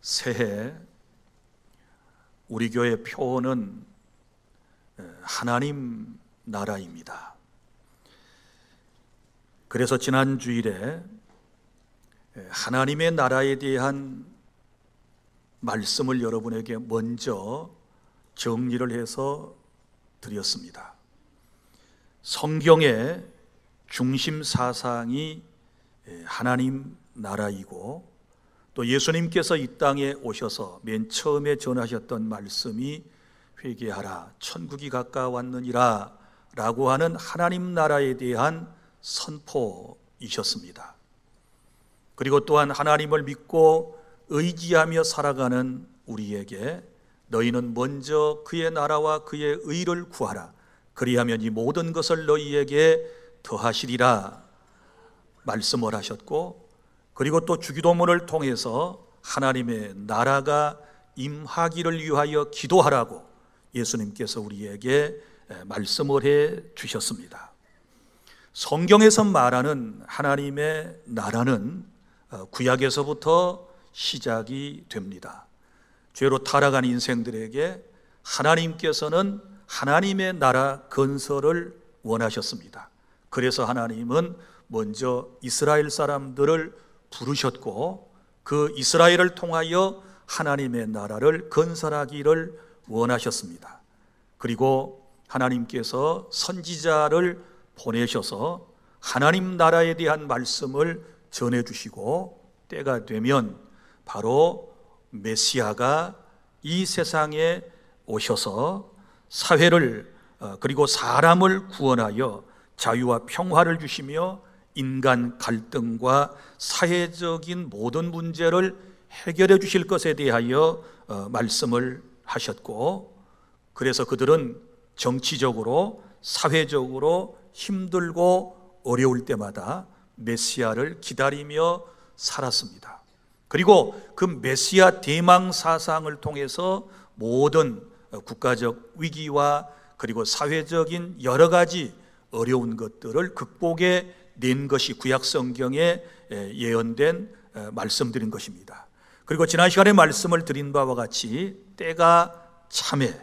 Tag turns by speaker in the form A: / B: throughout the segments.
A: 새해 우리 교회 표어는 하나님 나라입니다. 그래서 지난 주일에 하나님의 나라에 대한 말씀을 여러분에게 먼저 정리를 해서 드렸습니다. 성경의 중심 사상이 하나님 나라이고, 또 예수님께서 이 땅에 오셔서 맨 처음에 전하셨던 말씀이 회개하라 천국이 가까웠느니라 라고 하는 하나님 나라에 대한 선포이셨습니다. 그리고 또한 하나님을 믿고 의지하며 살아가는 우리에게 너희는 먼저 그의 나라와 그의 의를 구하라, 그리하면 이 모든 것을 너희에게 더하시리라 말씀을 하셨고, 그리고 또 주기도문을 통해서 하나님의 나라가 임하기를 위하여 기도하라고 예수님께서 우리에게 말씀을 해 주셨습니다. 성경에서 말하는 하나님의 나라는 구약에서부터 시작이 됩니다. 죄로 타락한 인생들에게 하나님께서는 하나님의 나라 건설을 원하셨습니다. 그래서 하나님은 먼저 이스라엘 사람들을 부르셨고, 그 이스라엘을 통하여 하나님의 나라를 건설하기를 원하셨습니다. 그리고 하나님께서 선지자를 보내셔서 하나님 나라에 대한 말씀을 전해주시고, 때가 되면 바로 메시아가 이 세상에 오셔서 사회를 그리고 사람을 구원하여 자유와 평화를 주시며 인간 갈등과 사회적인 모든 문제를 해결해 주실 것에 대하여 말씀을 하셨고, 그래서 그들은 정치적으로 사회적으로 힘들고 어려울 때마다 메시아를 기다리며 살았습니다. 그리고 그 메시아 대망 사상을 통해서 모든 국가적 위기와 그리고 사회적인 여러 가지 어려운 것들을 극복해 낸 것이 구약 성경에 예언된 말씀드린 것입니다. 그리고 지난 시간에 말씀을 드린 바와 같이 때가 참에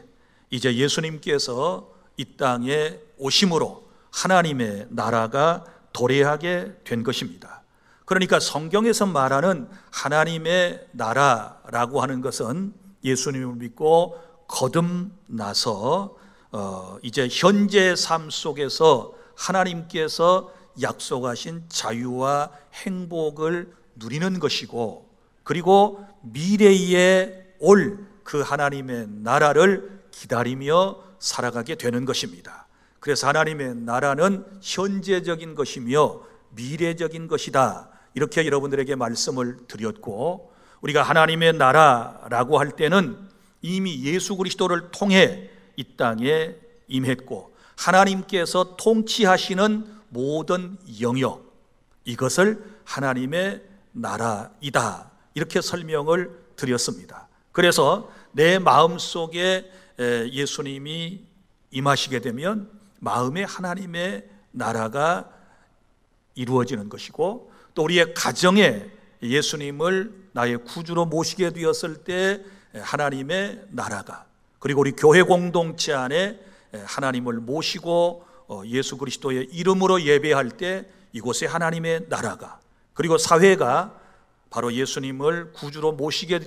A: 이제 예수님께서 이 땅에 오심으로 하나님의 나라가 도래하게 된 것입니다. 그러니까 성경에서 말하는 하나님의 나라라고 하는 것은 예수님을 믿고 거듭나서 이제 현재 삶 속에서 하나님께서 약속하신 자유와 행복을 누리는 것이고, 그리고 미래에 올 그 하나님의 나라를 기다리며 살아가게 되는 것입니다. 그래서 하나님의 나라는 현재적인 것이며 미래적인 것이다, 이렇게 여러분들에게 말씀을 드렸고, 우리가 하나님의 나라라고 할 때는 이미 예수 그리스도를 통해 이 땅에 임했고, 하나님께서 통치하시는 모든 영역, 이것을 하나님의 나라이다, 이렇게 설명을 드렸습니다. 그래서 내 마음속에 예수님이 임하시게 되면 마음에 하나님의 나라가 이루어지는 것이고, 또 우리의 가정에 예수님을 나의 구주로 모시게 되었을 때 하나님의 나라가, 그리고 우리 교회 공동체 안에 하나님을 모시고 예수 그리스도의 이름으로 예배할 때 이곳에 하나님의 나라가, 그리고 사회가 바로 예수님을 구주로 모시게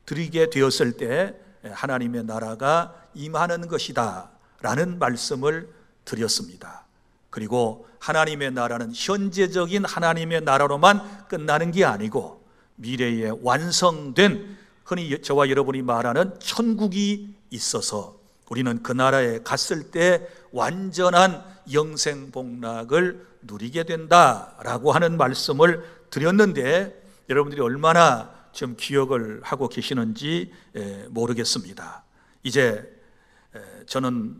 A: 드리게 되었을 때 하나님의 나라가 임하는 것이다 라는 말씀을 드렸습니다. 그리고 하나님의 나라는 현재적인 하나님의 나라로만 끝나는 게 아니고 미래에 완성된, 흔히 저와 여러분이 말하는 천국이 있어서 우리는 그 나라에 갔을 때 완전한 영생복락을 누리게 된다라고 하는 말씀을 드렸는데, 여러분들이 얼마나 좀 기억을 하고 계시는지 모르겠습니다. 이제 저는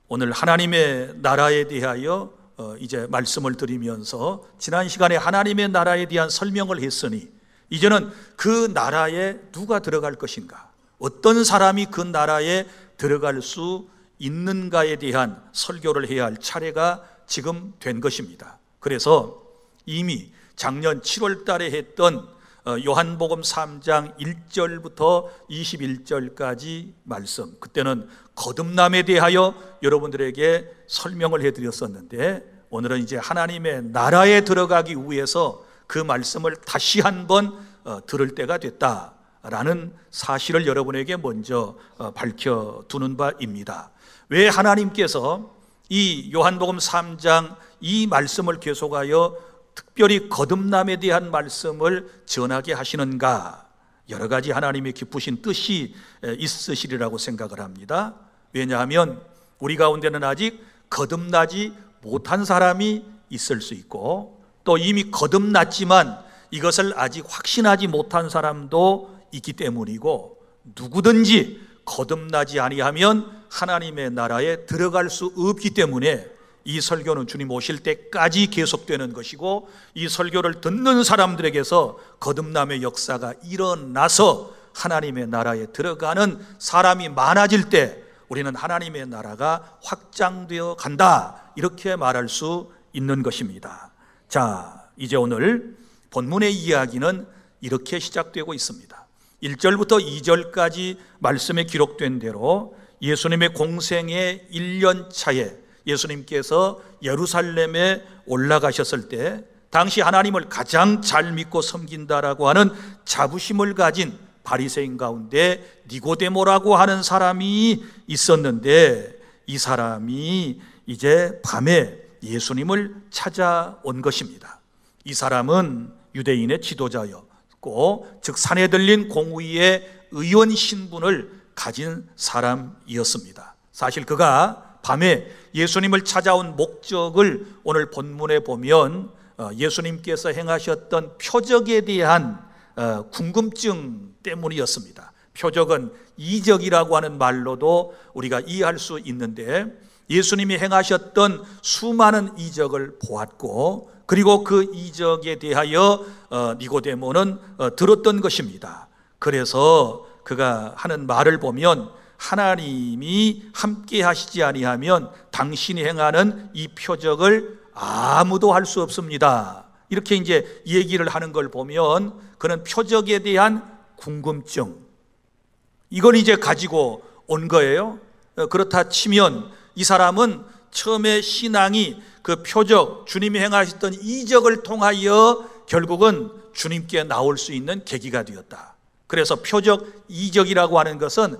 A: 오늘 하나님의 나라에 대하여 이제 말씀을 드리면서 지난 시간에 하나님의 나라에 대한 설명을 했으니, 이제는 그 나라에 누가 들어갈 것인가, 어떤 사람이 그 나라에 들어갈 수 있는가에 대한 설교를 해야 할 차례가 지금 된 것입니다. 그래서 이미 작년 7월 달에 했던 요한복음 3장 1절부터 21절까지 말씀, 그때는 거듭남에 대하여 여러분들에게 설명을 해드렸었는데, 오늘은 이제 하나님의 나라에 들어가기 위해서 그 말씀을 다시 한번 들을 때가 됐다라는 사실을 여러분에게 먼저 밝혀두는 바입니다. 왜 하나님께서 이 요한복음 3장 이 말씀을 계속하여 특별히 거듭남에 대한 말씀을 전하게 하시는가? 여러 가지 하나님의 깊으신 뜻이 있으시리라고 생각을 합니다. 왜냐하면 우리 가운데는 아직 거듭나지 못한 사람이 있을 수 있고, 또 이미 거듭났지만 이것을 아직 확신하지 못한 사람도 있기 때문이고, 누구든지 거듭나지 아니하면 하나님의 나라에 들어갈 수 없기 때문에 이 설교는 주님 오실 때까지 계속되는 것이고, 이 설교를 듣는 사람들에게서 거듭남의 역사가 일어나서 하나님의 나라에 들어가는 사람이 많아질 때 우리는 하나님의 나라가 확장되어 간다, 이렇게 말할 수 있는 것입니다. 자, 이제 오늘 본문의 이야기는 이렇게 시작되고 있습니다. 1절부터 2절까지 말씀에 기록된 대로 예수님의 공생의 1년 차에 예수님께서 예루살렘에 올라가셨을 때 당시 하나님을 가장 잘 믿고 섬긴다라고 하는 자부심을 가진 바리새인 가운데 니고데모라고 하는 사람이 있었는데, 이 사람이 이제 밤에 예수님을 찾아온 것입니다. 이 사람은 유대인의 지도자였고, 즉 산헤들린 공의의 의원 신분을 가진 사람이었습니다. 사실 그가 밤에 예수님을 찾아온 목적을 오늘 본문에 보면 예수님께서 행하셨던 표적에 대한 궁금증 때문이었습니다. 표적은 이적이라고 하는 말로도 우리가 이해할 수 있는데, 예수님이 행하셨던 수많은 이적을 보았고, 그리고 그 이적에 대하여 니고데모는 들었던 것입니다. 그래서 그가 하는 말을 보면, 하나님이 함께 하시지 아니하면 당신이 행하는 이 표적을 아무도 할 수 없습니다, 이렇게 이제 얘기를 하는 걸 보면 그는 표적에 대한 궁금증, 이걸 이제 가지고 온 거예요. 그렇다 치면 이 사람은 처음에 신앙이 그 표적, 주님이 행하셨던 이적을 통하여 결국은 주님께 나올 수 있는 계기가 되었다. 그래서 표적, 이적이라고 하는 것은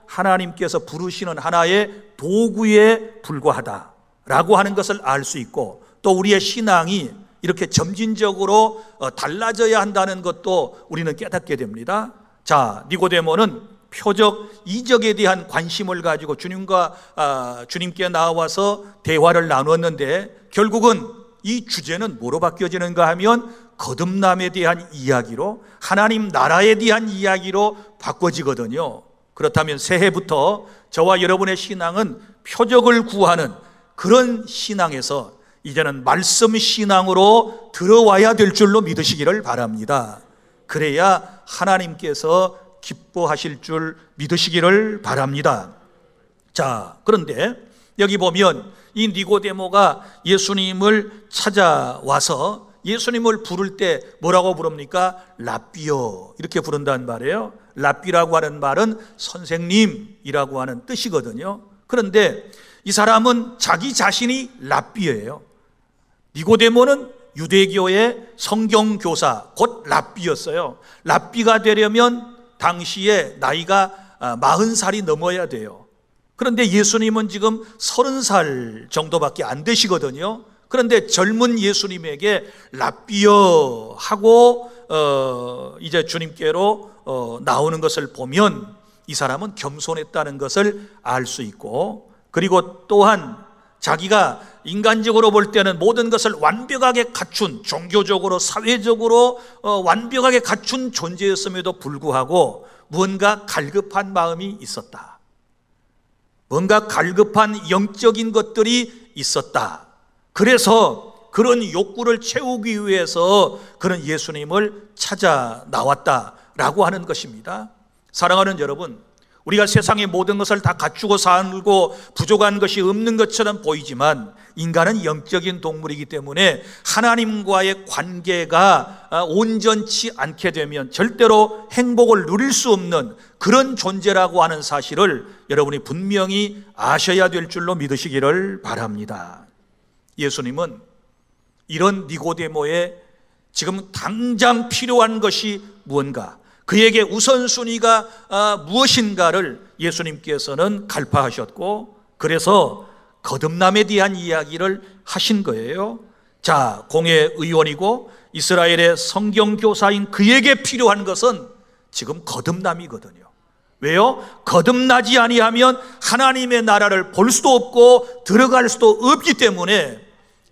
A: 하나님께서 부르시는 하나의 도구에 불과하다라고 하는 것을 알 수 있고, 또 우리의 신앙이 이렇게 점진적으로 달라져야 한다는 것도 우리는 깨닫게 됩니다. 자, 니고데모는 표적, 이적에 대한 관심을 가지고 주님께 나와서 대화를 나눴는데, 결국은 이 주제는 뭐로 바뀌어지는가 하면 거듭남에 대한 이야기로, 하나님 나라에 대한 이야기로 바꿔지거든요. 그렇다면 새해부터 저와 여러분의 신앙은 표적을 구하는 그런 신앙에서 이제는 말씀 신앙으로 들어와야 될 줄로 믿으시기를 바랍니다. 그래야 하나님께서 기뻐하실 줄 믿으시기를 바랍니다. 자, 그런데 여기 보면 이 니고데모가 예수님을 찾아와서 예수님을 부를 때 뭐라고 부릅니까? 랍비요, 이렇게 부른다는 말이에요. 랍비라고 하는 말은 선생님이라고 하는 뜻이거든요. 그런데 이 사람은 자기 자신이 랍비예요. 니고데모는 유대교의 성경교사, 곧 랍비였어요. 랍비가 되려면 당시에 나이가 40살이 넘어야 돼요. 그런데 예수님은 지금 30살 정도밖에 안 되시거든요. 그런데 젊은 예수님에게 랍비여 하고 이제 주님께로 나오는 것을 보면 이 사람은 겸손했다는 것을 알 수 있고, 그리고 또한 자기가 인간적으로 볼 때는 모든 것을 완벽하게 갖춘, 종교적으로 사회적으로 완벽하게 갖춘 존재였음에도 불구하고 무언가 갈급한 마음이 있었다, 뭔가 갈급한 영적인 것들이 있었다. 그래서 그런 욕구를 채우기 위해서 그는 예수님을 찾아 나왔다라고 하는 것입니다. 사랑하는 여러분, 우리가 세상의 모든 것을 다 갖추고 살고 부족한 것이 없는 것처럼 보이지만 인간은 영적인 동물이기 때문에 하나님과의 관계가 온전치 않게 되면 절대로 행복을 누릴 수 없는 그런 존재라고 하는 사실을 여러분이 분명히 아셔야 될 줄로 믿으시기를 바랍니다. 예수님은 이런 니고데모의 지금 당장 필요한 것이 무언가, 그에게 우선순위가 무엇인가를 예수님께서는 갈파하셨고, 그래서 거듭남에 대한 이야기를 하신 거예요. 자, 공회 의원이고 이스라엘의 성경교사인 그에게 필요한 것은 지금 거듭남이거든요. 왜요? 거듭나지 아니하면 하나님의 나라를 볼 수도 없고 들어갈 수도 없기 때문에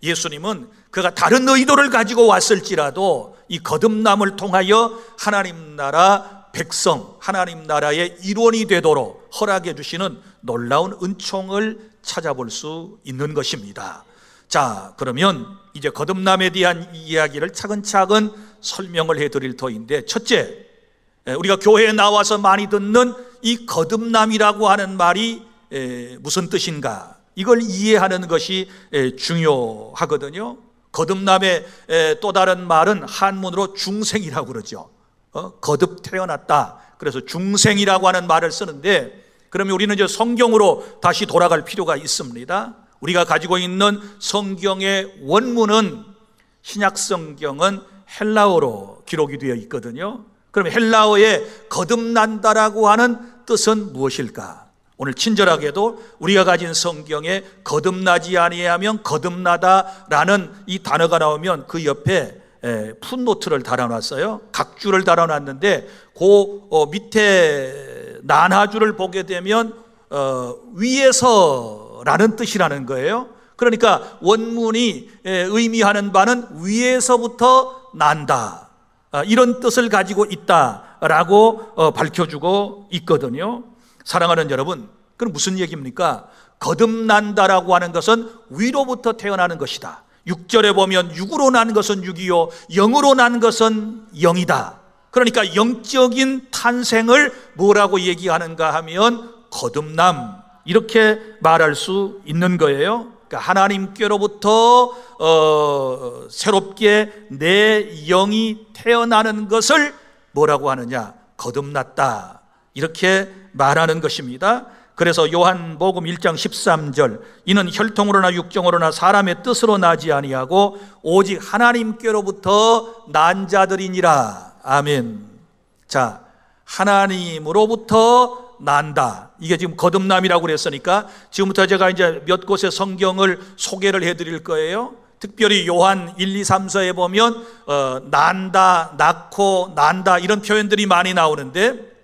A: 예수님은 그가 다른 의도를 가지고 왔을지라도 이 거듭남을 통하여 하나님 나라 백성, 하나님 나라의 일원이 되도록 허락해 주시는 놀라운 은총을 찾아볼 수 있는 것입니다. 자, 그러면 이제 거듭남에 대한 이야기를 차근차근 설명을 해드릴 터인데, 첫째, 우리가 교회에 나와서 많이 듣는 이 거듭남이라고 하는 말이 무슨 뜻인가, 이걸 이해하는 것이 중요하거든요. 거듭남의 또 다른 말은 한문으로 중생이라고 그러죠. 거듭 태어났다. 그래서 중생이라고 하는 말을 쓰는데, 그러면 우리는 이제 성경으로 다시 돌아갈 필요가 있습니다. 우리가 가지고 있는 성경의 원문은, 신약 성경은 헬라어로 기록이 되어 있거든요. 그럼 헬라어에 거듭난다라고 하는 뜻은 무엇일까? 오늘 친절하게도 우리가 가진 성경에 거듭나지 아니하면 거듭나다라는 이 단어가 나오면 그 옆에 풋노트를 달아놨어요. 각주를 달아놨는데 그 밑에 난하주를 보게 되면 위에서라는 뜻이라는 거예요. 그러니까 원문이 의미하는 바는 위에서부터 난다, 이런 뜻을 가지고 있다라고 밝혀주고 있거든요. 사랑하는 여러분, 그럼 무슨 얘기입니까? 거듭난다라고 하는 것은 위로부터 태어나는 것이다. 6절에 보면 육으로 난 것은 육이요 영으로 난 것은 영이다. 그러니까 영적인 탄생을 뭐라고 얘기하는가 하면 거듭남, 이렇게 말할 수 있는 거예요. 그러니까 하나님께로부터 새롭게 내 영이 태어나는 것을 뭐라고 하느냐? 거듭났다, 이렇게 말하는 것입니다. 그래서 요한복음 1장 13절, 이는 혈통으로나 육정으로나 사람의 뜻으로 나지 아니하고 오직 하나님께로부터 난 자들이니라. 아멘. 자, 하나님으로부터 난다, 이게 지금 거듭남이라고 그랬으니까 지금부터 제가 이제 몇 곳의 성경을 소개를 해드릴 거예요. 특별히 요한 1, 2, 3서에 보면 난다, 낳고, 난다, 이런 표현들이 많이 나오는데,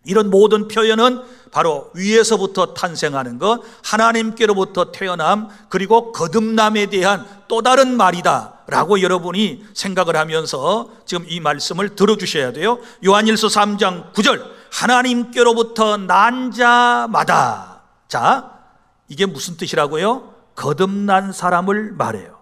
A: 이런 모든 표현은 바로 위에서부터 탄생하는 것, 하나님께로부터 태어남, 그리고 거듭남에 대한 또 다른 말이다 라고 여러분이 생각을 하면서 지금 이 말씀을 들어주셔야 돼요. 요한일서 3장 9절, 하나님께로부터 난 자마다. 자, 이게 무슨 뜻이라고요? 거듭난 사람을 말해요.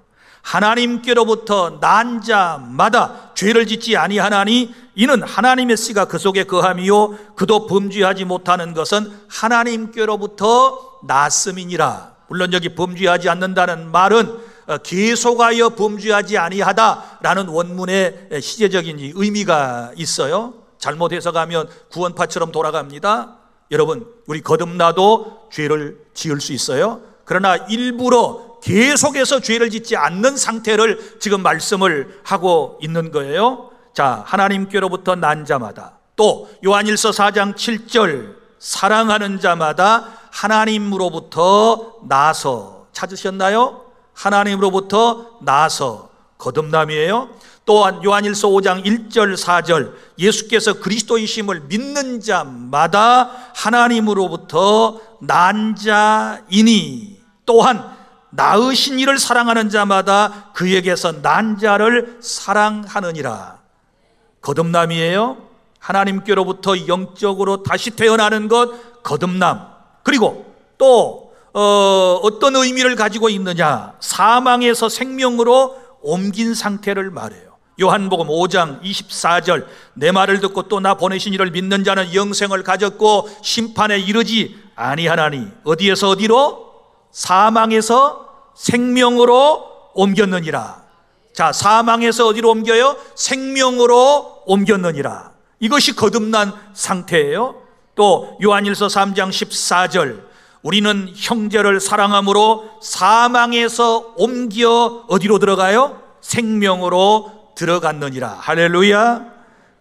A: 하나님께로부터 난 자마다 죄를 짓지 아니하나니 이는 하나님의 씨가 그 속에 거함이요 그도 범죄하지 못하는 것은 하나님께로부터 났음이니라. 물론 여기 범죄하지 않는다는 말은 계속하여 범죄하지 아니하다라는 원문의 시제적인 의미가 있어요. 잘못 해석하면 구원파처럼 돌아갑니다. 여러분, 우리 거듭나도 죄를 지을 수 있어요. 그러나 일부러 계속해서 죄를 짓지 않는 상태를 지금 말씀을 하고 있는 거예요. 자, 하나님께로부터 난 자마다, 또 요한일서 4장 7절, 사랑하는 자마다 하나님으로부터 나서. 찾으셨나요? 하나님으로부터 나서, 거듭남이에요. 또한 요한일서 5장 1절 4절, 예수께서 그리스도이심을 믿는 자마다 하나님으로부터 난 자이니, 또한 낳으신 이를 사랑하는 자마다 그에게서 난 자를 사랑하느니라. 거듭남이에요. 하나님께로부터 영적으로 다시 태어나는 것, 거듭남. 그리고 또 어떤 의미를 가지고 있느냐? 사망에서 생명으로 옮긴 상태를 말해요. 요한복음 5장 24절, 내 말을 듣고 또 나 보내신 이를 믿는 자는 영생을 가졌고 심판에 이르지 아니하나니 어디에서 어디로? 사망에서 생명으로 옮겼느니라. 자, 사망에서 어디로 옮겨요? 생명으로 옮겼느니라. 이것이 거듭난 상태예요. 또 요한일서 3장 14절, 우리는 형제를 사랑함으로 사망에서 옮겨 어디로 들어가요? 생명으로 들어갔느니라. 할렐루야.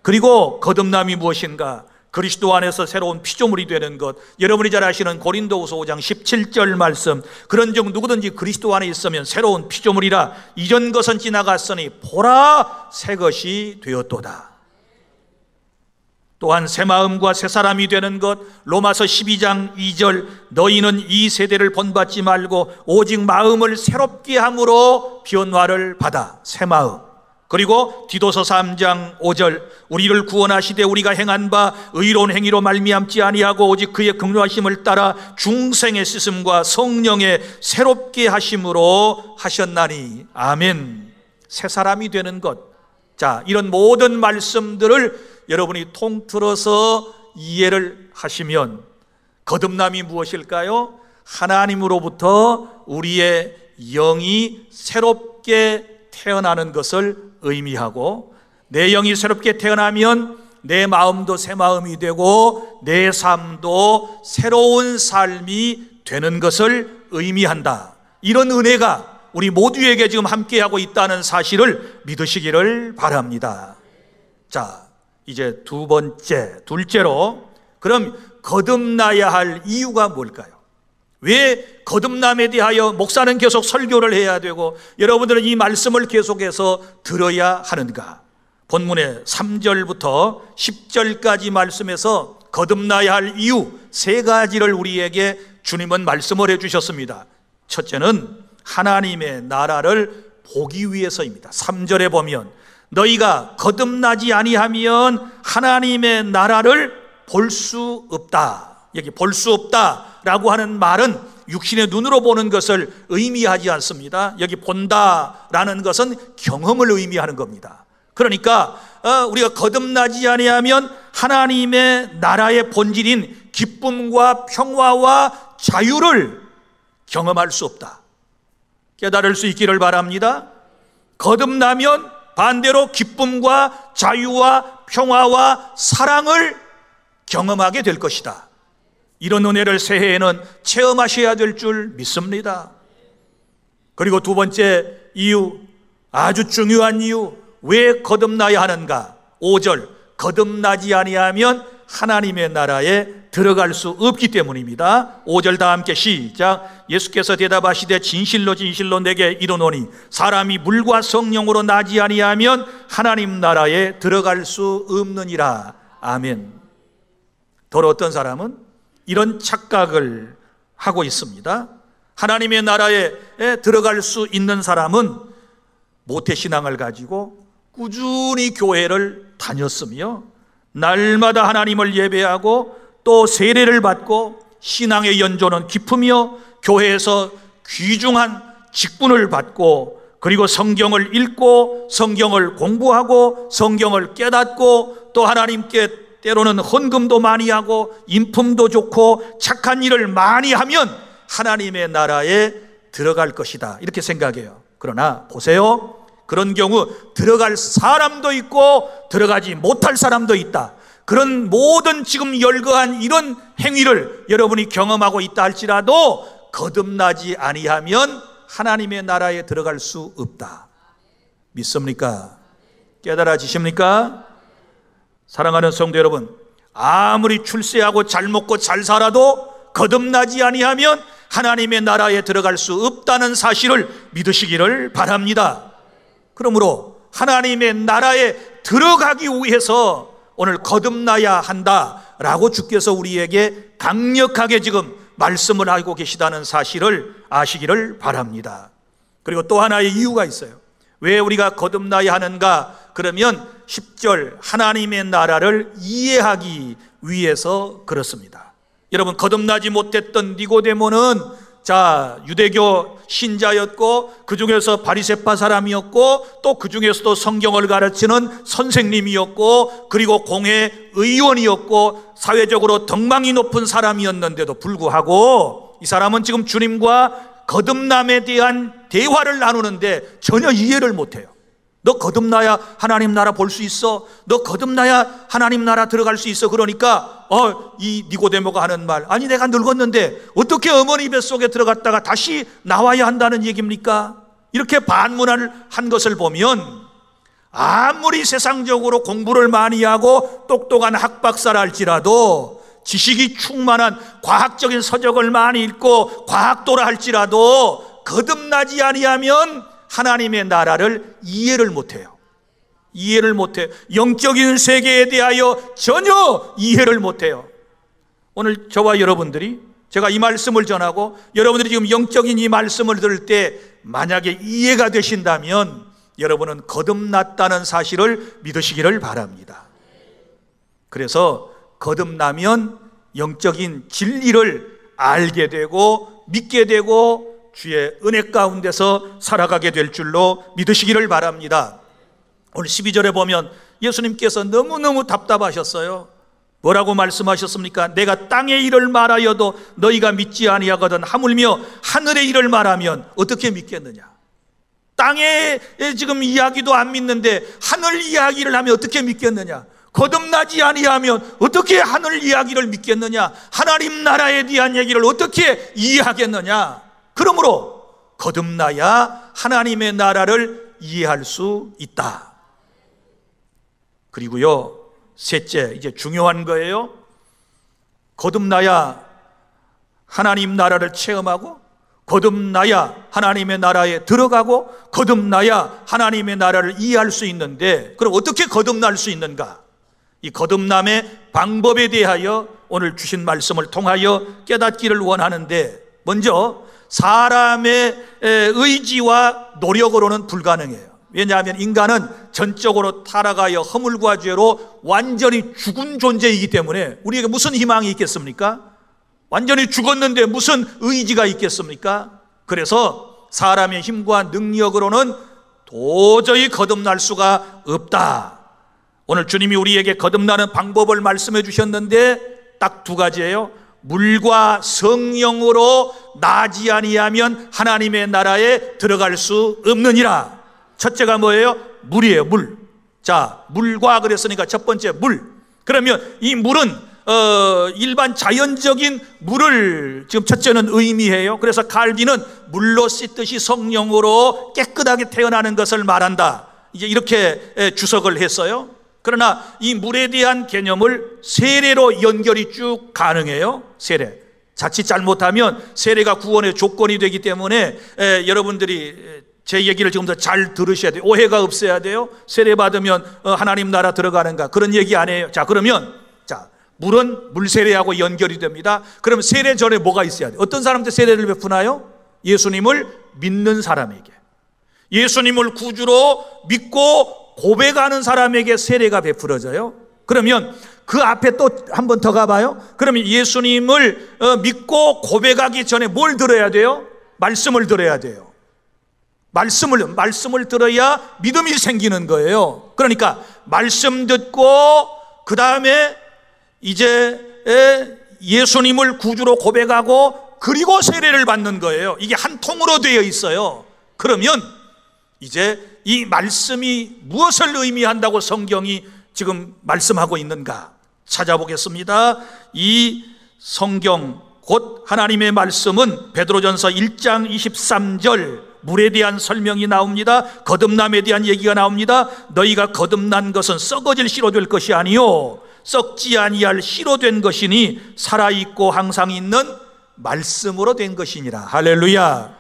A: 그리고 거듭남이 무엇인가? 그리스도 안에서 새로운 피조물이 되는 것. 여러분이 잘 아시는 고린도후서 5장 17절 말씀, 그런즉 누구든지 그리스도 안에 있으면 새로운 피조물이라. 이전 것은 지나갔으니 보라 새 것이 되었도다. 또한 새 마음과 새 사람이 되는 것. 로마서 12장 2절, 너희는 이 세대를 본받지 말고 오직 마음을 새롭게 함으로 변화를 받아. 새 마음. 그리고 디도서 3장 5절, 우리를 구원하시되 우리가 행한 바 의로운 행위로 말미암지 아니하고 오직 그의 긍휼하심을 따라 중생의 씻음과 성령의 새롭게 하심으로 하셨나니. 아멘. 새 사람이 되는 것. 자, 이런 모든 말씀들을 여러분이 통틀어서 이해를 하시면 거듭남이 무엇일까요? 하나님으로부터 우리의 영이 새롭게 태어나는 것을 의미하고, 내 영이 새롭게 태어나면 내 마음도 새 마음이 되고 내 삶도 새로운 삶이 되는 것을 의미한다. 이런 은혜가 우리 모두에게 지금 함께하고 있다는 사실을 믿으시기를 바랍니다. 자, 이제 둘째로, 그럼 거듭나야 할 이유가 뭘까요? 왜 거듭남에 대하여 목사는 계속 설교를 해야 되고 여러분들은 이 말씀을 계속해서 들어야 하는가? 본문의 3절부터 10절까지 말씀에서 거듭나야 할 이유 세 가지를 우리에게 주님은 말씀을 해주셨습니다. 첫째는 하나님의 나라를 보기 위해서입니다. 3절에 보면 너희가 거듭나지 아니하면 하나님의 나라를 볼 수 없다. 여기 볼 수 없다라고 하는 말은 육신의 눈으로 보는 것을 의미하지 않습니다. 여기 본다라는 것은 경험을 의미하는 겁니다. 그러니까 우리가 거듭나지 아니하면 하나님의 나라의 본질인 기쁨과 평화와 자유를 경험할 수 없다. 깨달을 수 있기를 바랍니다. 거듭나면 반대로 기쁨과 자유와 평화와 사랑을 경험하게 될 것이다. 이런 은혜를 새해에는 체험하셔야 될 줄 믿습니다. 그리고 두 번째 이유, 아주 중요한 이유, 왜 거듭나야 하는가? 5절, 거듭나지 아니하면 하나님의 나라에 들어갈 수 없기 때문입니다. 5절 다 함께 시작. 예수께서 대답하시되 진실로 진실로 내게 이르노니 사람이 물과 성령으로 나지 아니하면 하나님 나라에 들어갈 수 없느니라. 아멘. 더러 어떤 사람은 이런 착각을 하고 있습니다. 하나님의 나라에 들어갈 수 있는 사람은 모태신앙을 가지고 꾸준히 교회를 다녔으며 날마다 하나님을 예배하고 또 세례를 받고 신앙의 연조는 깊으며 교회에서 귀중한 직분을 받고 그리고 성경을 읽고 성경을 공부하고 성경을 깨닫고 또 하나님께 때로는 헌금도 많이 하고 인품도 좋고 착한 일을 많이 하면 하나님의 나라에 들어갈 것이다, 이렇게 생각해요. 그러나 보세요, 그런 경우 들어갈 사람도 있고 들어가지 못할 사람도 있다. 그런 모든 지금 열거한 이런 행위를 여러분이 경험하고 있다 할지라도 거듭나지 아니하면 하나님의 나라에 들어갈 수 없다. 믿습니까? 깨달아지십니까? 사랑하는 성도 여러분, 아무리 출세하고 잘 먹고 잘 살아도 거듭나지 아니하면 하나님의 나라에 들어갈 수 없다는 사실을 믿으시기를 바랍니다. 그러므로 하나님의 나라에 들어가기 위해서 오늘 거듭나야 한다라고 주께서 우리에게 강력하게 지금 말씀을 하고 계시다는 사실을 아시기를 바랍니다. 그리고 또 하나의 이유가 있어요. 왜 우리가 거듭나야 하는가? 그러면 10절, 하나님의 나라를 이해하기 위해서 그렇습니다. 여러분, 거듭나지 못했던 니고데모는 유대교 신자였고 그 중에서 바리새파 사람이었고 또 그 중에서도 성경을 가르치는 선생님이었고 그리고 공회 의원이었고 사회적으로 덕망이 높은 사람이었는데도 불구하고 이 사람은 지금 주님과 거듭남에 대한 대화를 나누는데 전혀 이해를 못해요. 너 거듭나야 하나님 나라 볼 수 있어. 너 거듭나야 하나님 나라 들어갈 수 있어. 그러니까 이 니고데모가 하는 말, 아니 내가 늙었는데 어떻게 어머니 뱃속에 들어갔다가 다시 나와야 한다는 얘기입니까? 이렇게 반문을 한 것을 보면 아무리 세상적으로 공부를 많이 하고 똑똑한 학박사랄지라도 지식이 충만한 과학적인 서적을 많이 읽고 과학도라 할지라도 거듭나지 아니하면 하나님의 나라를 이해를 못해요. 이해를 못해요. 영적인 세계에 대하여 전혀 이해를 못해요. 오늘 저와 여러분들이 제가 이 말씀을 전하고 여러분들이 지금 영적인 이 말씀을 들을 때 만약에 이해가 되신다면 여러분은 거듭났다는 사실을 믿으시기를 바랍니다. 그래서 거듭나면 영적인 진리를 알게 되고 믿게 되고 주의 은혜 가운데서 살아가게 될 줄로 믿으시기를 바랍니다. 오늘 12절에 보면 예수님께서 너무너무 답답하셨어요. 뭐라고 말씀하셨습니까? 내가 땅의 일을 말하여도 너희가 믿지 아니하거든 하물며 하늘의 일을 말하면 어떻게 믿겠느냐? 땅의 지금 이야기도 안 믿는데 하늘 이야기를 하면 어떻게 믿겠느냐? 거듭나지 아니하면 어떻게 하늘 이야기를 믿겠느냐? 하나님 나라에 대한 얘기를 어떻게 이해하겠느냐? 그러므로 거듭나야 하나님의 나라를 이해할 수 있다. 그리고요, 셋째, 이제 중요한 거예요. 거듭나야 하나님 나라를 체험하고 거듭나야 하나님의 나라에 들어가고 거듭나야 하나님의 나라를 이해할 수 있는데, 그럼 어떻게 거듭날 수 있는가? 이 거듭남의 방법에 대하여 오늘 주신 말씀을 통하여 깨닫기를 원하는데, 먼저 사람의 의지와 노력으로는 불가능해요. 왜냐하면 인간은 전적으로 타락하여 허물과 죄로 완전히 죽은 존재이기 때문에 우리에게 무슨 희망이 있겠습니까? 완전히 죽었는데 무슨 의지가 있겠습니까? 그래서 사람의 힘과 능력으로는 도저히 거듭날 수가 없다. 오늘 주님이 우리에게 거듭나는 방법을 말씀해 주셨는데 딱 두 가지예요. 물과 성령으로 나지 아니하면 하나님의 나라에 들어갈 수 없느니라. 첫째가 뭐예요? 물이에요. 물. 자, 물과 그랬으니까 첫 번째 물. 그러면 이 물은 일반 자연적인 물을 지금 첫째는 의미해요. 그래서 칼빈은 물로 씻듯이 성령으로 깨끗하게 태어나는 것을 말한다. 이제 이렇게 주석을 했어요. 그러나 이 물에 대한 개념을 세례로 연결이 쭉 가능해요. 세례. 자칫 잘못하면 세례가 구원의 조건이 되기 때문에 여러분들이 제 얘기를 지금 더 잘 들으셔야 돼요. 오해가 없어야 돼요. 세례 받으면 하나님 나라 들어가는가, 그런 얘기 안 해요. 자, 그러면 물은 물세례하고 연결이 됩니다. 그럼 세례 전에 뭐가 있어야 돼요? 어떤 사람한테 세례를 베푸나요? 예수님을 믿는 사람에게, 예수님을 구주로 믿고 고백하는 사람에게 세례가 베풀어져요. 그러면 그 앞에 또 한 번 더 가봐요. 그러면 예수님을 믿고 고백하기 전에 뭘 들어야 돼요? 말씀을 들어야 돼요. 말씀을 들어야 믿음이 생기는 거예요. 그러니까 말씀 듣고 그 다음에 이제 예수님을 구주로 고백하고 그리고 세례를 받는 거예요. 이게 한 통으로 되어 있어요. 그러면 이제 이 말씀이 무엇을 의미한다고 성경이 지금 말씀하고 있는가 찾아보겠습니다. 이 성경 곧 하나님의 말씀은 베드로전서 1장 23절 물에 대한 설명이 나옵니다. 거듭남에 대한 얘기가 나옵니다. 너희가 거듭난 것은 썩어질 씨로 될 것이 아니요 썩지 아니할 씨로 된 것이니 살아있고 항상 있는 말씀으로 된 것이니라. 할렐루야.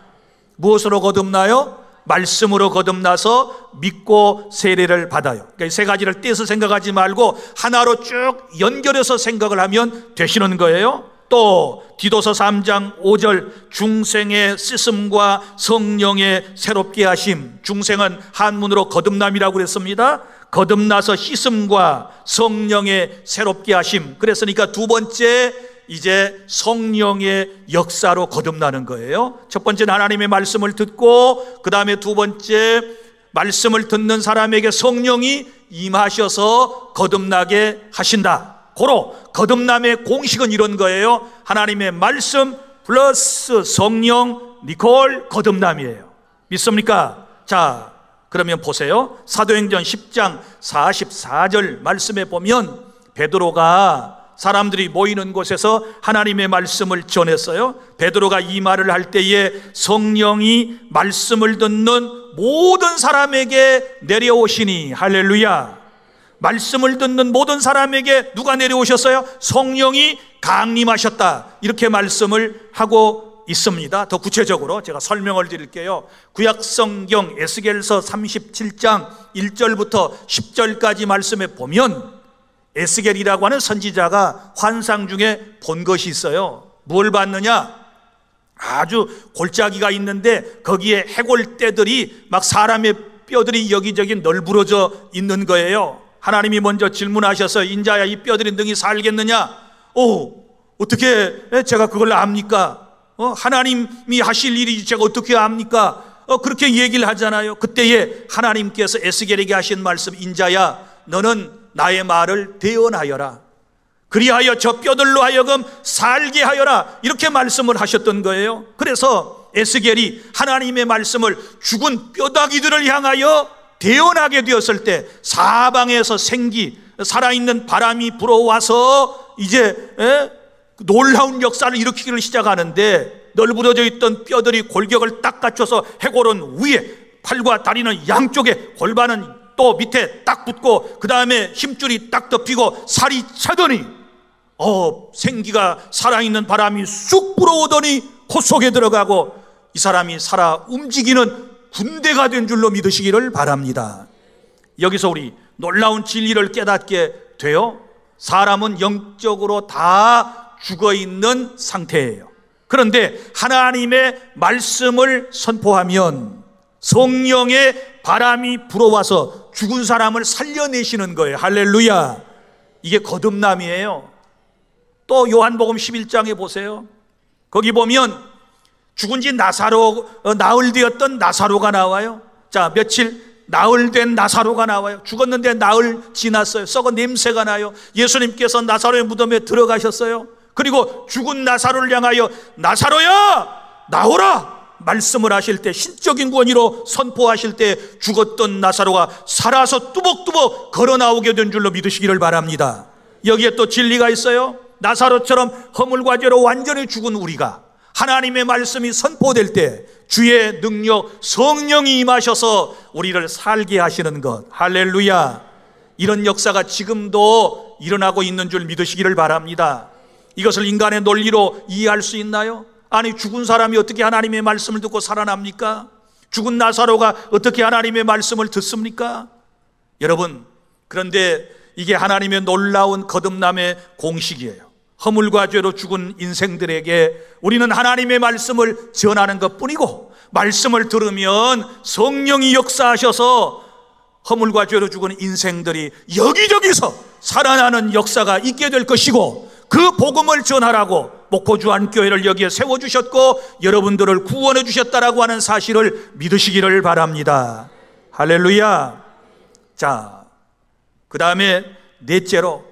A: 무엇으로 거듭나요? 말씀으로 거듭나서 믿고 세례를 받아요. 그러니까 세 가지를 떼서 생각하지 말고 하나로 쭉 연결해서 생각을 하면 되시는 거예요. 또 디도서 3장 5절 중생의 씻음과 성령의 새롭게 하심. 중생은 한문으로 거듭남이라고 그랬습니다. 거듭나서 씻음과 성령의 새롭게 하심. 그랬으니까 두 번째 이제 성령의 역사로 거듭나는 거예요. 첫 번째는 하나님의 말씀을 듣고, 그 다음에 두 번째, 말씀을 듣는 사람에게 성령이 임하셔서 거듭나게 하신다. 고로 거듭남의 공식은 이런 거예요. 하나님의 말씀 플러스 성령 니콜 거듭남이에요. 믿습니까? 자, 그러면 보세요. 사도행전 10장 44절 말씀에 보면 베드로가 사람들이 모이는 곳에서 하나님의 말씀을 전했어요. 베드로가 이 말을 할 때에 성령이 말씀을 듣는 모든 사람에게 내려오시니, 할렐루야. 말씀을 듣는 모든 사람에게 누가 내려오셨어요? 성령이 강림하셨다. 이렇게 말씀을 하고 있습니다. 더 구체적으로 제가 설명을 드릴게요. 구약성경 에스겔서 37장 1절부터 10절까지 말씀에 보면 에스겔이라고 하는 선지자가 환상 중에 본 것이 있어요. 뭘 봤느냐? 아주 골짜기가 있는데 거기에 해골떼들이 막 사람의 뼈들이 여기저기 널브러져 있는 거예요. 하나님이 먼저 질문하셔서 인자야, 이 뼈들이 능히 살겠느냐? 어떻게 제가 그걸 압니까? 하나님이 하실 일이 제가 어떻게 압니까? 그렇게 얘기를 하잖아요. 그때에 하나님께서 에스겔에게 하신 말씀, 인자야, 너는 나의 말을 대언하여라. 그리하여 저 뼈들로 하여금 살게 하여라. 이렇게 말씀을 하셨던 거예요. 그래서 에스겔이 하나님의 말씀을 죽은 뼈다귀들을 향하여 대언하게 되었을 때 사방에서 살아있는 바람이 불어와서 이제 놀라운 역사를 일으키기를 시작하는데, 널브러져 있던 뼈들이 골격을 딱 갖춰서 해골은 위에, 팔과 다리는 양쪽에, 골반은 또 밑에 딱 붙고, 그 다음에 힘줄이 딱 덮이고 살이 차더니 생기가 살아있는 바람이 쑥 불어오더니 코 속에 들어가고 이 사람이 살아 움직이는 군대가 된 줄로 믿으시기를 바랍니다. 여기서 우리 놀라운 진리를 깨닫게 돼요. 사람은 영적으로 다 죽어있는 상태예요. 그런데 하나님의 말씀을 선포하면 성령의 바람이 불어와서 죽은 사람을 살려내시는 거예요. 할렐루야. 이게 거듭남이에요. 또 요한복음 11장에 보세요. 거기 보면 죽은 지 나흘 되었던 나사로가 나와요. 자, 며칠 나흘 된 나사로가 나와요. 죽었는데 나흘 지났어요. 썩은 냄새가 나요. 예수님께서 나사로의 무덤에 들어가셨어요. 그리고 죽은 나사로를 향하여 나사로야 나오라 말씀을 하실 때, 신적인 권위로 선포하실 때 죽었던 나사로가 살아서 뚜벅뚜벅 걸어 나오게 된 줄로 믿으시기를 바랍니다. 여기에 또 진리가 있어요. 나사로처럼 허물과 죄로 완전히 죽은 우리가 하나님의 말씀이 선포될 때 주의 능력 성령이 임하셔서 우리를 살게 하시는 것, 할렐루야. 이런 역사가 지금도 일어나고 있는 줄 믿으시기를 바랍니다. 이것을 인간의 논리로 이해할 수 있나요? 아니, 죽은 사람이 어떻게 하나님의 말씀을 듣고 살아납니까? 죽은 나사로가 어떻게 하나님의 말씀을 듣습니까? 여러분, 그런데 이게 하나님의 놀라운 거듭남의 공식이에요. 허물과 죄로 죽은 인생들에게 우리는 하나님의 말씀을 전하는 것뿐이고, 말씀을 들으면 성령이 역사하셔서 허물과 죄로 죽은 인생들이 여기저기서 살아나는 역사가 있게 될 것이고, 그 복음을 전하라고 목포주안교회를 여기에 세워주셨고 여러분들을 구원해 주셨다라고 하는 사실을 믿으시기를 바랍니다. 할렐루야. 자, 그 다음에 넷째로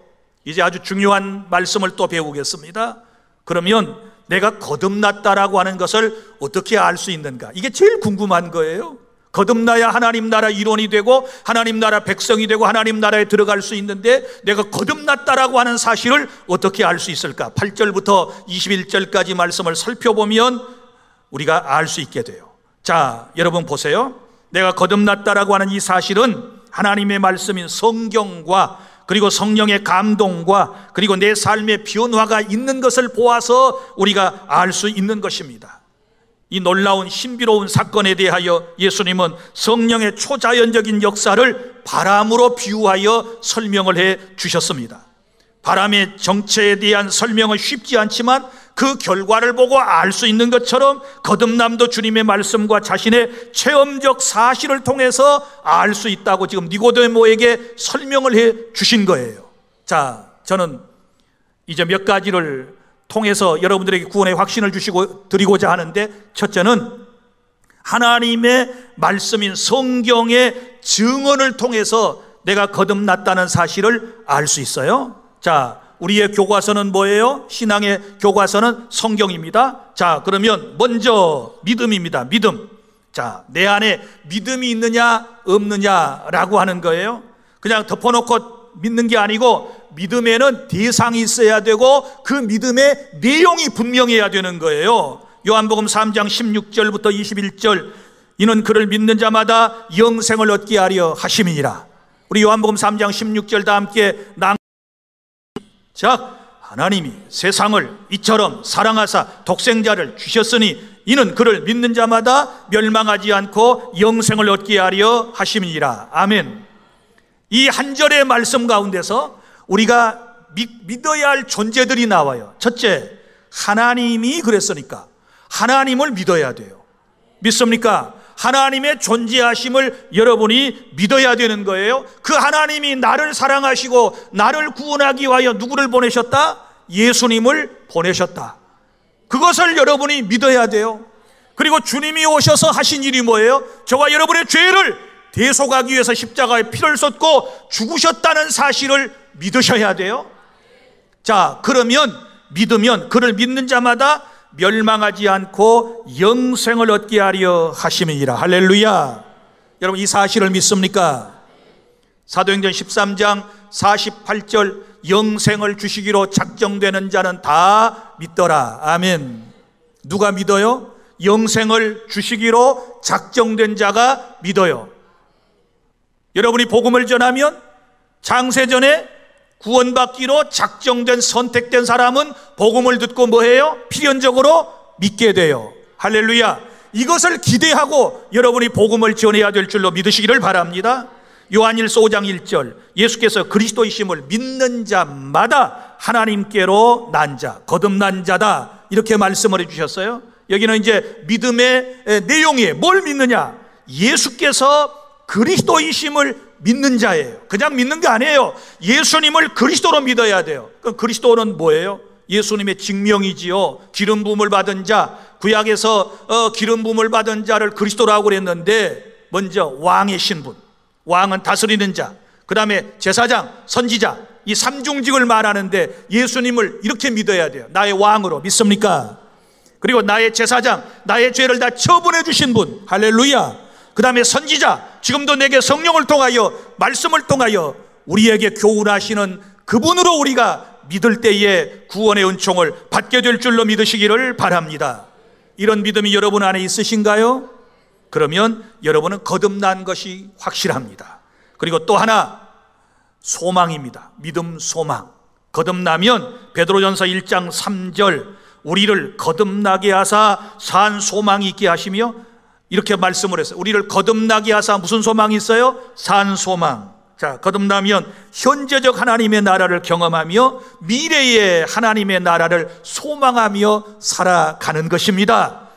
A: 이제 아주 중요한 말씀을 또 배우겠습니다. 그러면 내가 거듭났다라고 하는 것을 어떻게 알 수 있는가? 이게 제일 궁금한 거예요. 거듭나야 하나님 나라 일원이 되고 하나님 나라 백성이 되고 하나님 나라에 들어갈 수 있는데 내가 거듭났다라고 하는 사실을 어떻게 알 수 있을까? 8절부터 21절까지 말씀을 살펴보면 우리가 알 수 있게 돼요. 자, 여러분 보세요. 내가 거듭났다라고 하는 이 사실은 하나님의 말씀인 성경과 그리고 성령의 감동과 그리고 내 삶의 변화가 있는 것을 보아서 우리가 알 수 있는 것입니다. 이 놀라운 신비로운 사건에 대하여 예수님은 성령의 초자연적인 역사를 바람으로 비유하여 설명을 해 주셨습니다. 바람의 정체에 대한 설명은 쉽지 않지만 그 결과를 보고 알 수 있는 것처럼 거듭남도 주님의 말씀과 자신의 체험적 사실을 통해서 알 수 있다고 지금 니고데모에게 설명을 해 주신 거예요. 자, 저는 이제 몇 가지를 통해서 여러분들에게 구원의 확신을 드리고자 하는데, 첫째는 하나님의 말씀인 성경의 증언을 통해서 내가 거듭났다는 사실을 알 수 있어요. 자, 우리의 교과서는 뭐예요? 신앙의 교과서는 성경입니다. 자, 그러면 먼저 믿음입니다. 믿음. 자, 내 안에 믿음이 있느냐 없느냐라고 하는 거예요. 그냥 덮어놓고 믿는 게 아니고 믿음에는 대상이 있어야 되고 그 믿음의 내용이 분명해야 되는 거예요. 요한복음 3장 16절부터 21절, 이는 그를 믿는 자마다 영생을 얻게 하려 하심이니라. 우리 요한복음 3장 16절 다 함께 하나님이 세상을 이처럼 사랑하사 독생자를 주셨으니 이는 그를 믿는 자마다 멸망하지 않고 영생을 얻게 하려 하심이니라. 아멘. 이 한 절의 말씀 가운데서 우리가 믿어야 할 존재들이 나와요. 첫째, 하나님이 그랬으니까 하나님을 믿어야 돼요. 믿습니까? 하나님의 존재하심을 여러분이 믿어야 되는 거예요. 그 하나님이 나를 사랑하시고 나를 구원하기 위하여 누구를 보내셨다? 예수님을 보내셨다. 그것을 여러분이 믿어야 돼요. 그리고 주님이 오셔서 하신 일이 뭐예요? 저와 여러분의 죄를 대속하기 위해서 십자가에 피를 쏟고 죽으셨다는 사실을 믿으셔야 돼요. 자, 그러면 믿으면 그를 믿는 자마다 멸망하지 않고 영생을 얻게 하려 하심이니라. 할렐루야. 여러분, 이 사실을 믿습니까? 사도행전 13장 48절, 영생을 주시기로 작정되는 자는 다 믿더라. 아멘. 누가 믿어요? 영생을 주시기로 작정된 자가 믿어요. 여러분이 복음을 전하면 장세전에 구원받기로 작정된 선택된 사람은 복음을 듣고 뭐해요? 필연적으로 믿게 돼요. 할렐루야. 이것을 기대하고 여러분이 복음을 전해야 될 줄로 믿으시기를 바랍니다. 요한일서 5장 1절, 예수께서 그리스도이심을 믿는 자마다 하나님께로 난 자, 거듭난 자다, 이렇게 말씀을 해주셨어요. 여기는 이제 믿음의 내용이 뭘 믿느냐? 예수께서 그리스도이심을 믿는 자예요. 그냥 믿는 게 아니에요. 예수님을 그리스도로 믿어야 돼요. 그럼 그리스도는 뭐예요? 예수님의 직명이지요. 기름 부음을 받은 자, 구약에서 기름 부음을 받은 자를 그리스도라고 그랬는데, 먼저 왕의 신분, 왕은 다스리는 자, 그 다음에 제사장, 선지자, 이 삼중직을 말하는데 예수님을 이렇게 믿어야 돼요. 나의 왕으로. 믿습니까? 그리고 나의 제사장, 나의 죄를 다 처분해 주신 분. 할렐루야. 그 다음에 선지자, 지금도 내게 성령을 통하여, 말씀을 통하여 우리에게 교훈하시는 그분으로 우리가 믿을 때에 구원의 은총을 받게 될 줄로 믿으시기를 바랍니다. 이런 믿음이 여러분 안에 있으신가요? 그러면 여러분은 거듭난 것이 확실합니다. 그리고 또 하나, 소망입니다. 믿음, 소망. 거듭나면 베드로전서 1장 3절, 우리를 거듭나게 하사 산 소망이 있게 하시며, 이렇게 말씀을 했어요. 우리를 거듭나게 하사 무슨 소망이 있어요? 산 소망. 자, 거듭나면 현재적 하나님의 나라를 경험하며 미래의 하나님의 나라를 소망하며 살아가는 것입니다.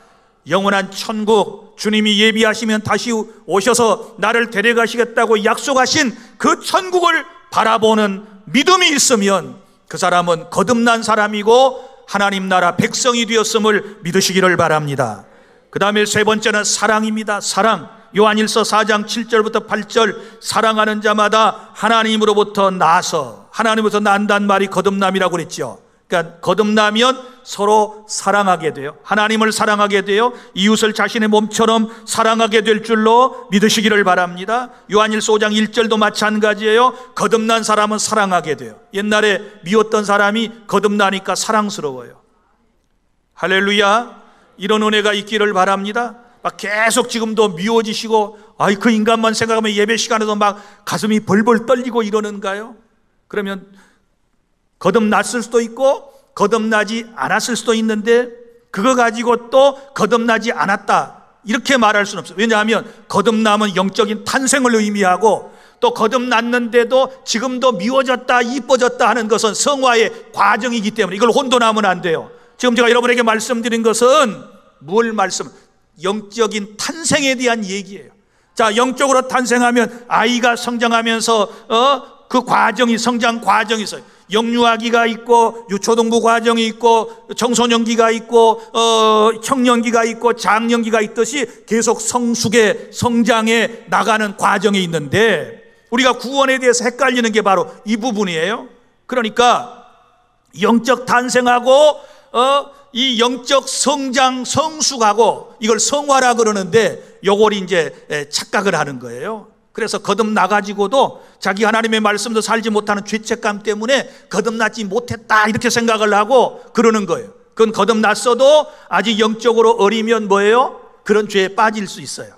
A: 영원한 천국, 주님이 예비하시면 다시 오셔서 나를 데려가시겠다고 약속하신 그 천국을 바라보는 믿음이 있으면 그 사람은 거듭난 사람이고 하나님 나라 백성이 되었음을 믿으시기를 바랍니다. 그 다음에 세 번째는 사랑입니다. 사랑. 요한일서 4장 7절부터 8절, 사랑하는 자마다 하나님으로부터 나서, 하나님으로부터 난다는 말이 거듭남이라고 그랬죠. 그러니까 거듭나면 서로 사랑하게 돼요. 하나님을 사랑하게 돼요. 이웃을 자신의 몸처럼 사랑하게 될 줄로 믿으시기를 바랍니다. 요한일서 5장 1절도 마찬가지예요. 거듭난 사람은 사랑하게 돼요. 옛날에 미웠던 사람이 거듭나니까 사랑스러워요. 할렐루야. 이런 은혜가 있기를 바랍니다. 막 계속 지금도 미워지시고, 아이, 그 인간만 생각하면 예배 시간에도 막 가슴이 벌벌 떨리고 이러는가요? 그러면 거듭났을 수도 있고 거듭나지 않았을 수도 있는데, 그거 가지고 또 거듭나지 않았다 이렇게 말할 수는 없어요. 왜냐하면 거듭남은 영적인 탄생을 의미하고, 또 거듭났는데도 지금도 미워졌다 이뻐졌다 하는 것은 성화의 과정이기 때문에 이걸 혼돈하면 안 돼요. 지금 제가 여러분에게 말씀드린 것은 영적인 탄생에 대한 얘기예요. 자, 영적으로 탄생하면 아이가 성장하면서 그 과정이, 성장 과정이 있어요. 영유아기가 있고 유초등부 과정이 있고 청소년기가 있고 청년기가 있고 장년기가 있듯이 계속 성숙의 성장에 나가는 과정이 있는데, 우리가 구원에 대해서 헷갈리는 게 바로 이 부분이에요. 그러니까 영적 탄생하고 이 영적 성장, 성숙하고 이걸 성화라 그러는데, 요걸 이제 착각을 하는 거예요. 그래서 거듭나가지고도 자기 하나님의 말씀도 살지 못하는 죄책감 때문에 거듭나지 못했다 이렇게 생각을 하고 그러는 거예요. 그건 거듭났어도 아직 영적으로 어리면 뭐예요? 그런 죄에 빠질 수 있어요.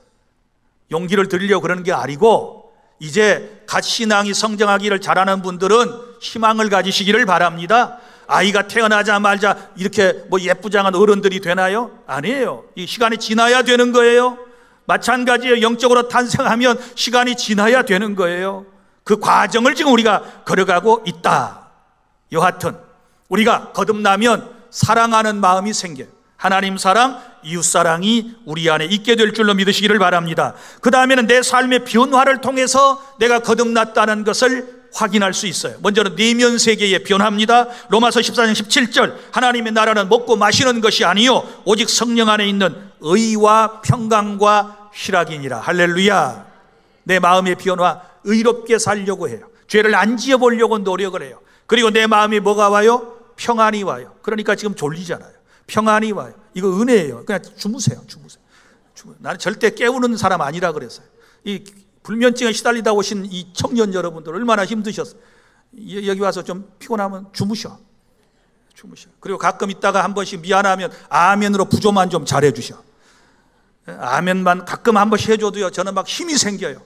A: 용기를 드리려고 그러는 게 아니고, 이제 갓 신앙이 성장하기를 잘하는 분들은 희망을 가지시기를 바랍니다. 아이가 태어나자마자 이렇게 뭐 예쁘장한 어른들이 되나요? 아니에요. 이 시간이 지나야 되는 거예요. 마찬가지예요. 영적으로 탄생하면 시간이 지나야 되는 거예요. 그 과정을 지금 우리가 걸어가고 있다. 여하튼 우리가 거듭나면 사랑하는 마음이 생겨요. 하나님 사랑, 이웃 사랑이 우리 안에 있게 될 줄로 믿으시기를 바랍니다. 그 다음에는 내 삶의 변화를 통해서 내가 거듭났다는 것을 확인할 수 있어요. 먼저는 내면 세계의 변화입니다. 로마서 14장 17절, 하나님의 나라는 먹고 마시는 것이 아니요 오직 성령 안에 있는 의와 평강과 희락이니라. 할렐루야. 내 마음의 변화, 의롭게 살려고 해요. 죄를 안 지어보려고 노력을 해요. 그리고 내 마음에 뭐가 와요? 평안이 와요. 그러니까 지금 졸리잖아요. 평안이 와요. 이거 은혜예요. 그냥 주무세요. 나는 절대 깨우는 사람 아니라 그랬어요. 이 불면증에 시달리다 오신 이 청년 여러분들 얼마나 힘드셨어요. 여기 와서 좀 피곤하면 주무셔. 그리고 가끔 있다가 한 번씩 미안하면 아멘으로 부조만 좀 잘해 주셔. 아멘만 가끔 한 번씩 해줘도요, 저는 막 힘이 생겨요.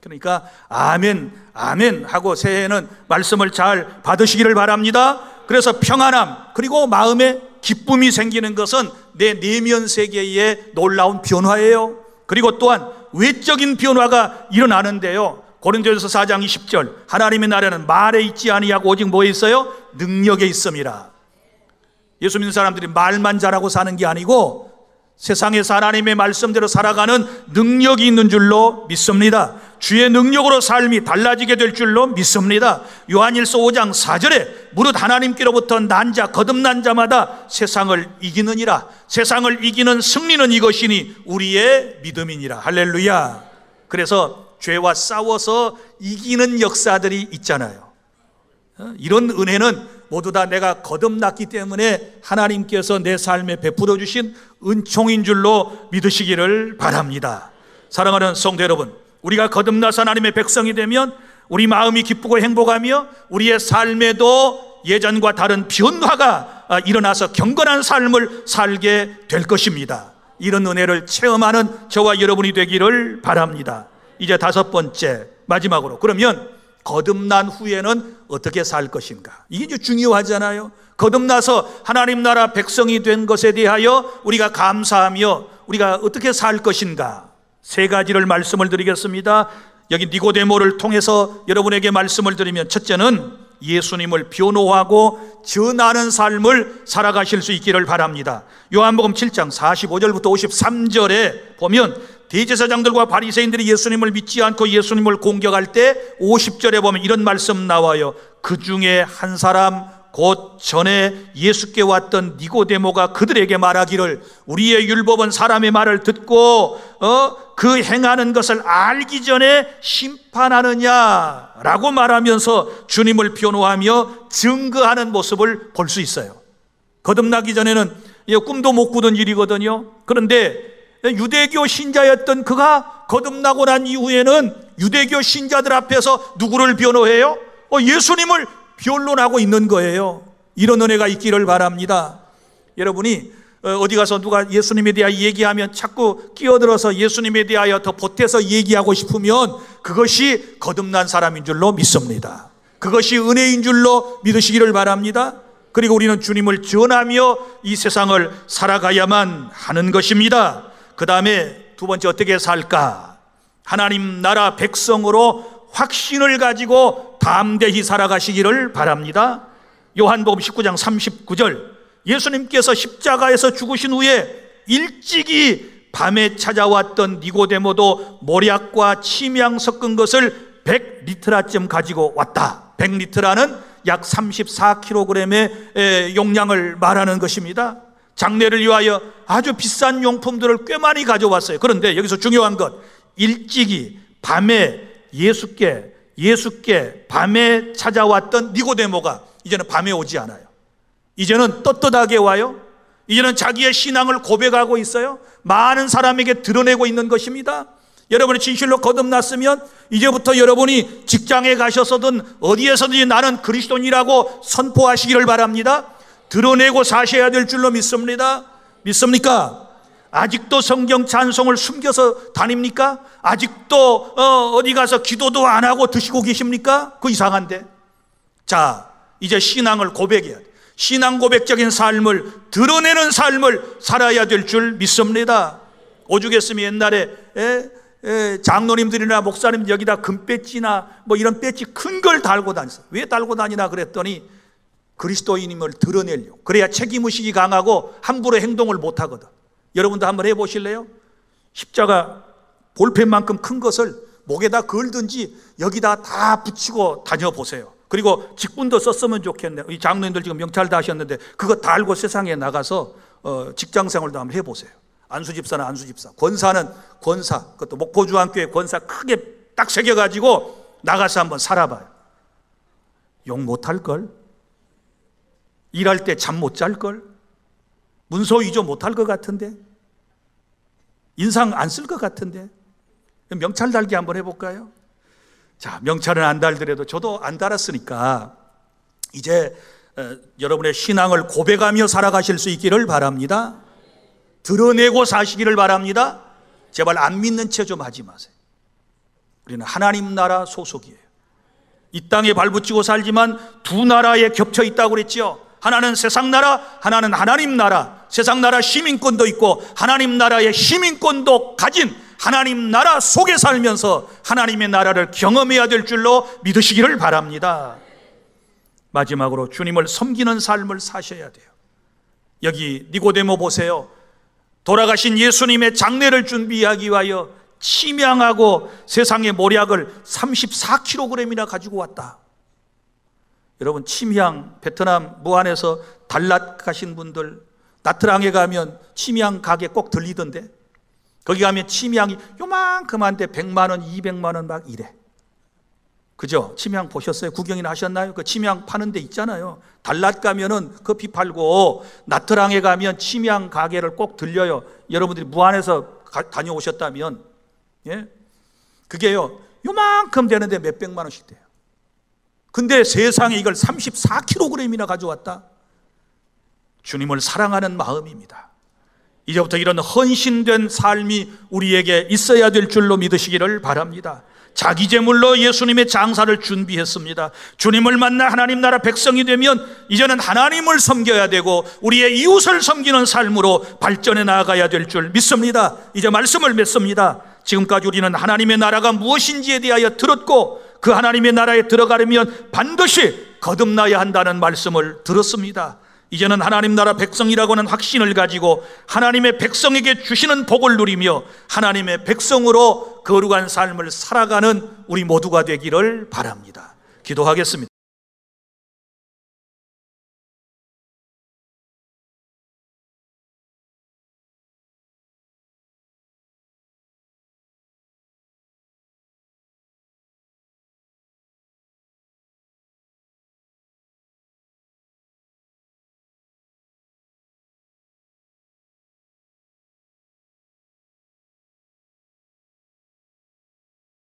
A: 그러니까 아멘 하고 새해에는 말씀을 잘 받으시기를 바랍니다. 그래서 평안함, 그리고 마음에 기쁨이 생기는 것은 내 내면 세계의 놀라운 변화예요. 그리고 또한 외적인 변화가 일어나는데요, 고린도전서 4장 20절, 하나님의 나라는 말에 있지 아니하고 오직 뭐에 있어요? 능력에 있음이라. 예수 믿는 사람들이 말만 잘하고 사는 게 아니고 세상에서 하나님의 말씀대로 살아가는 능력이 있는 줄로 믿습니다. 주의 능력으로 삶이 달라지게 될 줄로 믿습니다. 요한일서 5장 4절에 무릇 하나님께로부터 난 자, 거듭난 자마다 세상을 이기느니라. 세상을 이기는 승리는 이것이니 우리의 믿음이니라. 할렐루야. 그래서 죄와 싸워서 이기는 역사들이 있잖아요. 이런 은혜는 모두 다 내가 거듭났기 때문에 하나님께서 내 삶에 베풀어 주신 은총인 줄로 믿으시기를 바랍니다. 사랑하는 성도 여러분, 우리가 거듭나서 하나님의 백성이 되면 우리 마음이 기쁘고 행복하며 우리의 삶에도 예전과 다른 변화가 일어나서 경건한 삶을 살게 될 것입니다. 이런 은혜를 체험하는 저와 여러분이 되기를 바랍니다. 이제 다섯 번째, 마지막으로, 그러면 거듭난 후에는 어떻게 살 것인가? 이게 이제 중요하잖아요. 거듭나서 하나님 나라 백성이 된 것에 대하여 우리가 감사하며 우리가 어떻게 살 것인가? 세 가지를 말씀을 드리겠습니다. 여기 니고데모를 통해서 여러분에게 말씀을 드리면, 첫째는 예수님을 변호하고 전하는 삶을 살아가실 수 있기를 바랍니다. 요한복음 7장 45절부터 53절에 보면 대제사장들과 바리새인들이 예수님을 믿지 않고 예수님을 공격할 때 50절에 보면 이런 말씀 나와요. 그 중에 한 사람, 곧 전에 예수께 왔던 니고데모가 그들에게 말하기를 우리의 율법은 사람의 말을 듣고 그 행하는 것을 알기 전에 심판하느냐라고 말하면서 주님을 변호하며 증거하는 모습을 볼 수 있어요. 거듭나기 전에는 꿈도 못 꾸던 일이거든요. 그런데 유대교 신자였던 그가 거듭나고 난 이후에는 유대교 신자들 앞에서 누구를 변호해요? 예수님을 변론하고 있는 거예요. 이런 은혜가 있기를 바랍니다. 여러분이 어디 가서 누가 예수님에 대하여 얘기하면 자꾸 끼어들어서 예수님에 대하여 더 보태서 얘기하고 싶으면 그것이 거듭난 사람인 줄로 믿습니다. 그것이 은혜인 줄로 믿으시기를 바랍니다. 그리고 우리는 주님을 전하며 이 세상을 살아가야만 하는 것입니다. 그 다음에 두 번째, 어떻게 살까? 하나님 나라 백성으로 확신을 가지고 담대히 살아가시기를 바랍니다. 요한복음 19장 39절, 예수님께서 십자가에서 죽으신 후에 일찍이 밤에 찾아왔던 니고데모도 모략과 침향 섞은 것을 100리트라쯤 가지고 왔다. 100리트라는 약 34kg의 용량을 말하는 것입니다. 장례를 위하여 아주 비싼 용품들을 꽤 많이 가져왔어요. 그런데 여기서 중요한 것, 일찍이 밤에 예수께 밤에 찾아왔던 니고데모가 이제는 밤에 오지 않아요. 이제는 떳떳하게 와요. 이제는 자기의 신앙을 고백하고 있어요. 많은 사람에게 드러내고 있는 것입니다. 여러분이 진실로 거듭났으면 이제부터 여러분이 직장에 가셔서든 어디에서든지 나는 그리스도인이라고 선포하시기를 바랍니다. 드러내고 사셔야 될 줄로 믿습니다. 믿습니까? 아직도 성경 찬송을 숨겨서 다닙니까? 아직도 어디 가서 기도도 안 하고 드시고 계십니까? 그 이상한데. 자, 이제 신앙을 고백해야 돼. 신앙 고백적인 삶을 드러내는 삶을 살아야 될 줄 믿습니다. 오죽했으면 옛날에 장로님들이나 목사님 여기다 금배지나 뭐 이런 배지 큰 걸 달고 다녔어요. 왜 달고 다니나 그랬더니 그리스도인임을 드러내려고. 그래야 책임의식이 강하고 함부로 행동을 못하거든. 여러분도 한번 해보실래요? 십자가 볼펜만큼 큰 것을 목에다 걸든지 여기다 다 붙이고 다녀보세요. 그리고 직분도 썼으면 좋겠네요. 이 장로님들 지금 명찰 다 하셨는데 그거 달고 세상에 나가서 직장생활도 한번 해보세요. 안수집사는 안수집사, 권사는 권사, 그것도 목포주안교회 권사 크게 딱 새겨가지고 나가서 한번 살아봐요. 욕 못할걸? 일할 때 잠 못 잘걸? 문서 위조 못할 것 같은데? 인상 안 쓸 것 같은데? 명찰 달기 한번 해볼까요? 자, 명찰은 안 달더라도 저도 안 달았으니까 이제 여러분의 신앙을 고백하며 살아가실 수 있기를 바랍니다. 드러내고 사시기를 바랍니다. 제발 안 믿는 채 좀 하지 마세요. 우리는 하나님 나라 소속이에요. 이 땅에 발붙이고 살지만 두 나라에 겹쳐 있다고 그랬죠. 하나는 세상 나라, 하나는 하나님 나라. 세상 나라 시민권도 있고 하나님 나라의 시민권도 가진 하나님 나라 속에 살면서 하나님의 나라를 경험해야 될 줄로 믿으시기를 바랍니다. 마지막으로 주님을 섬기는 삶을 사셔야 돼요. 여기 니고데모 보세요. 돌아가신 예수님의 장례를 준비하기 위하여 침향하고 세상의 모략을 34kg이나 가지고 왔다. 여러분, 침향, 베트남 무안에서 달랏 가신 분들 나트랑에 가면 침향 가게 꼭 들리던데, 거기 가면 침향이 요만큼한데 100만 원, 200만 원 막 이래. 그죠? 침향 보셨어요? 구경이나 하셨나요? 그 침향 파는 데 있잖아요. 달랏 가면은 커피 팔고 나트랑에 가면 침향 가게를 꼭 들려요. 여러분들이 무안에서 다녀오셨다면, 예? 그게요 요만큼 되는데 몇백만 원씩 돼요. 근데 세상에 이걸 34kg이나 가져왔다. 주님을 사랑하는 마음입니다. 이제부터 이런 헌신된 삶이 우리에게 있어야 될 줄로 믿으시기를 바랍니다. 자기 제물로 예수님의 장사를 준비했습니다. 주님을 만나 하나님 나라 백성이 되면 이제는 하나님을 섬겨야 되고 우리의 이웃을 섬기는 삶으로 발전해 나아가야 될 줄 믿습니다. 이제 말씀을 맺습니다. 지금까지 우리는 하나님의 나라가 무엇인지에 대하여 들었고 그 하나님의 나라에 들어가려면 반드시 거듭나야 한다는 말씀을 들었습니다. 이제는 하나님 나라 백성이라고 하는 확신을 가지고 하나님의 백성에게 주시는 복을 누리며 하나님의 백성으로 거룩한 삶을 살아가는 우리 모두가 되기를 바랍니다. 기도하겠습니다.